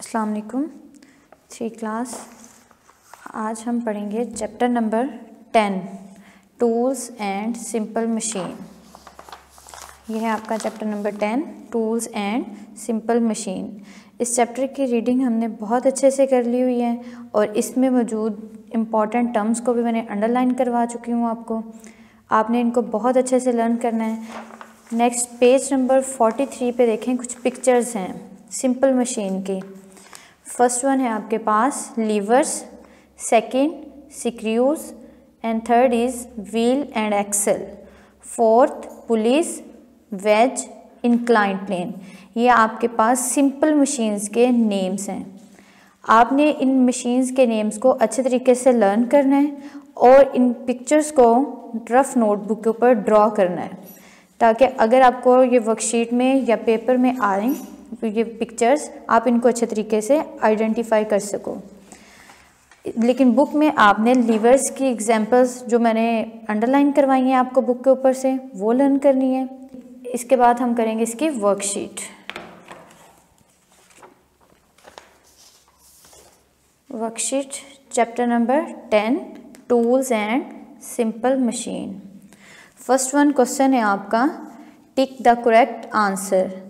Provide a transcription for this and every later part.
अस्सलाम वालेकुम। 3 क्लास। आज हम पढ़ेंगे chapter number 10 tools and simple machine. यह है आपका chapter number 10 tools and simple machine. इस चैप्टर की रीडिंग हमने बहुत अच्छे से कर ली हुई है और इसमें मौजूद इम्पॉर्टेंट टर्म्स को भी मैंने अंडरलाइन करवा चुकी हूँ आपको। आपने इनको बहुत अच्छे से लर्न करना है। नेक्स्ट पेज नंबर 43 पे देखें, कुछ पिक्चर्स हैं सिंपल मशीन की। फर्स्ट वन है आपके पास levers, second screws and third is wheel and axle, fourth pulleys, wedge, incline plane. ये आपके पास सिंपल मशीन्स के नेम्स हैं। आपने इन मशीन्स के नेम्स को अच्छे तरीके से लर्न करना है और इन पिक्चर्स को रफ नोटबुक के ऊपर ड्रॉ करना है, ताकि अगर आपको ये वर्कशीट में या पेपर में आए तो ये पिक्चर्स आप इनको अच्छे तरीके से आइडेंटिफाई कर सको। लेकिन बुक में आपने लीवर्स की एग्जांपल्स जो मैंने अंडरलाइन करवाई हैं आपको बुक के ऊपर से, वो लर्न करनी है। इसके बाद हम करेंगे इसकी worksheet. Worksheet chapter number 10 tools and simple machine. First one question है आपका, टिक द करेक्ट आंसर।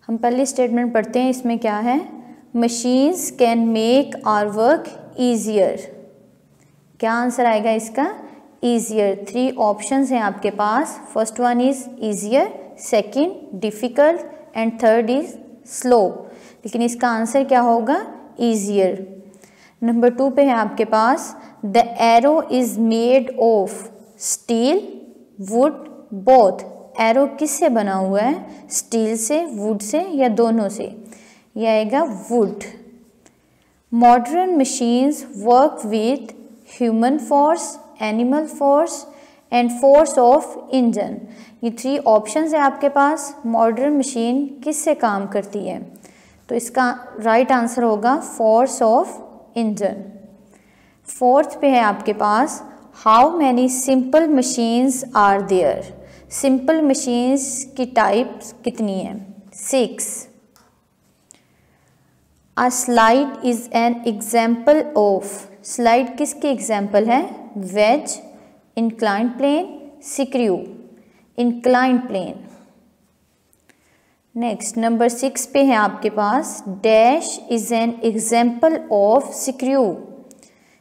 हम पहली स्टेटमेंट पढ़ते हैं, इसमें क्या है, machines can make our work easier. क्या आंसर आएगा इसका, ईजियर। 3 ऑप्शंस हैं आपके पास। First one is easier, second difficult and third is slow. लेकिन इसका आंसर क्या होगा, ईजियर। नंबर 2 पे है आपके पास, the arrow is made of steel, wood, both. Arrow किससे बना हुआ है, स्टील से, वुड से या दोनों से। यह आएगा would. Modern machines work with human force, animal force and force of engine. ये 3 ऑप्शंस है आपके पास। मॉडर्न मशीन किससे काम करती है, तो इसका राइट आंसर होगा फोर्स ऑफ इंजन। फोर्थ पे है आपके पास, how many simple machines are there. Simple machines की टाइप्स कितनी हैं, 6। A slide is an example of. Slide किसकी एग्जाम्पल है, wedge, incline plane, screw. Incline plane. Next number 6 पे है आपके पास, dash is an example of screw.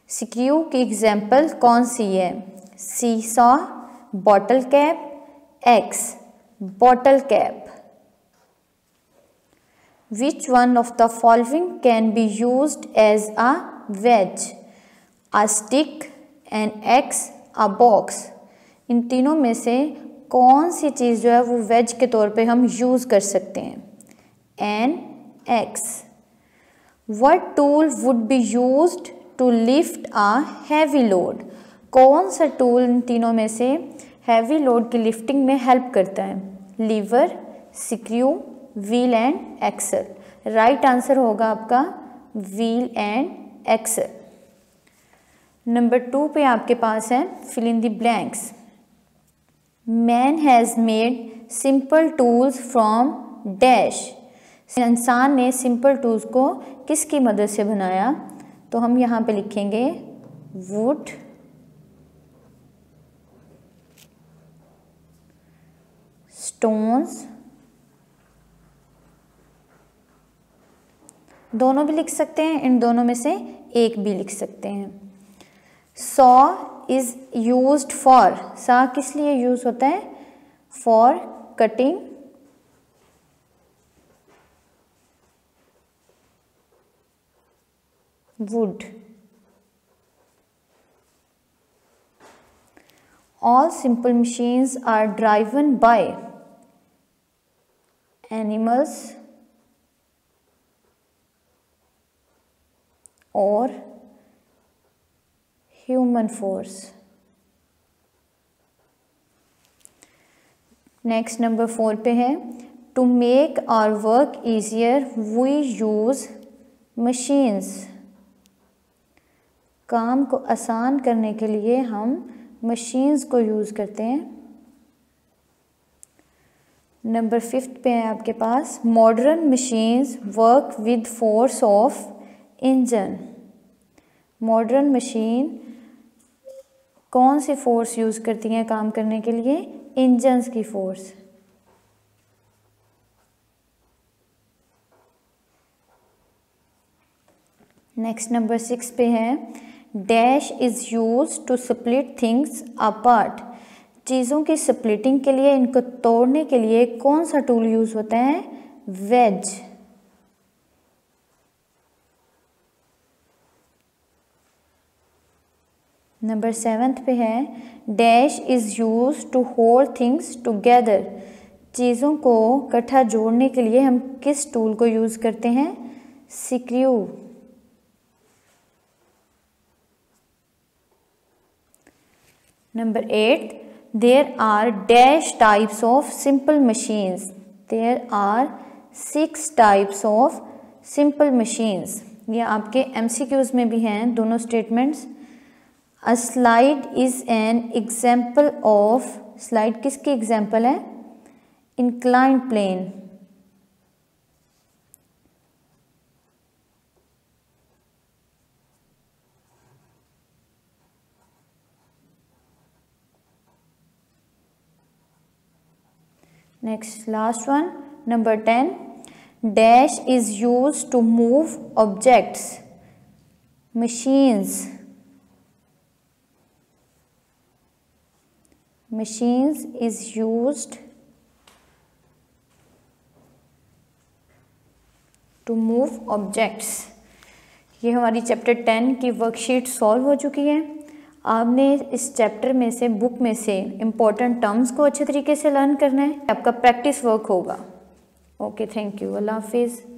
Screw की एग्जाम्पल कौन सी है, seesaw, bottle cap, X bottle cap. Which one of the following can be used as a wedge? A stick, an X, a box. इन तीनों में से कौन सी चीज़ जो है वो वेज के तौर पे हम यूज़ कर सकते हैं, an X. What tool would be used to lift a heavy load? कौन सा टूल इन तीनों में से हैवी लोड की लिफ्टिंग में हेल्प करता है, lever, screw, wheel and axle. Right answer होगा आपका व्हील एंड एक्सल। नंबर 2 पे आपके पास है, fill in the blanks. Man has made simple tools from dash. इंसान ने सिंपल टूल्स को किसकी मदद से बनाया, तो हम यहाँ पे लिखेंगे वुड, स्टोन्स, दोनों भी लिख सकते हैं, इन दोनों में से एक भी लिख सकते हैं। Saw is used for. सा किस लिए यूज होता है, for cutting would. All simple machines are driven by animals or human force. Next number 4 पे है, to make our work easier we use machines. काम को आसान करने के लिए हम मशीन्स को यूज़ करते हैं। नंबर 5 पे है आपके पास modern machines work with force of engine. Modern machine कौन सी फोर्स यूज़ करती हैं काम करने के लिए? इंजन्स की फोर्स। नेक्स्ट नंबर 6 पे है dash is use to split things apart. चीज़ों की स्प्लिटिंग के लिए, इनको तोड़ने के लिए कौन सा टूल यूज़ होता है? वेज। नंबर 7 पे है dash is use to hold things together. चीज़ों को इकट्ठा जोड़ने के लिए हम किस टूल को यूज़ करते हैं? Screw. Number 8 there are dash types of simple machines. There are 6 types of simple machines. ये आपके MCQs में भी हैं दोनों statements. A slide is an example of, slide किसकी एग्जाम्पल है? Inclined plane. Next, last one, number 10. Dash is used to move objects. Machines. Machines is used to move objects. ये हमारी चैप्टर 10 की वर्कशीट सॉल्व हो चुकी है। आपने इस चैप्टर में से, बुक में से इम्पोर्टेंट टर्म्स को अच्छे तरीके से लर्न करना है। आपका प्रैक्टिस वर्क होगा। Okay, thank you. अल्लाह हाफिज़।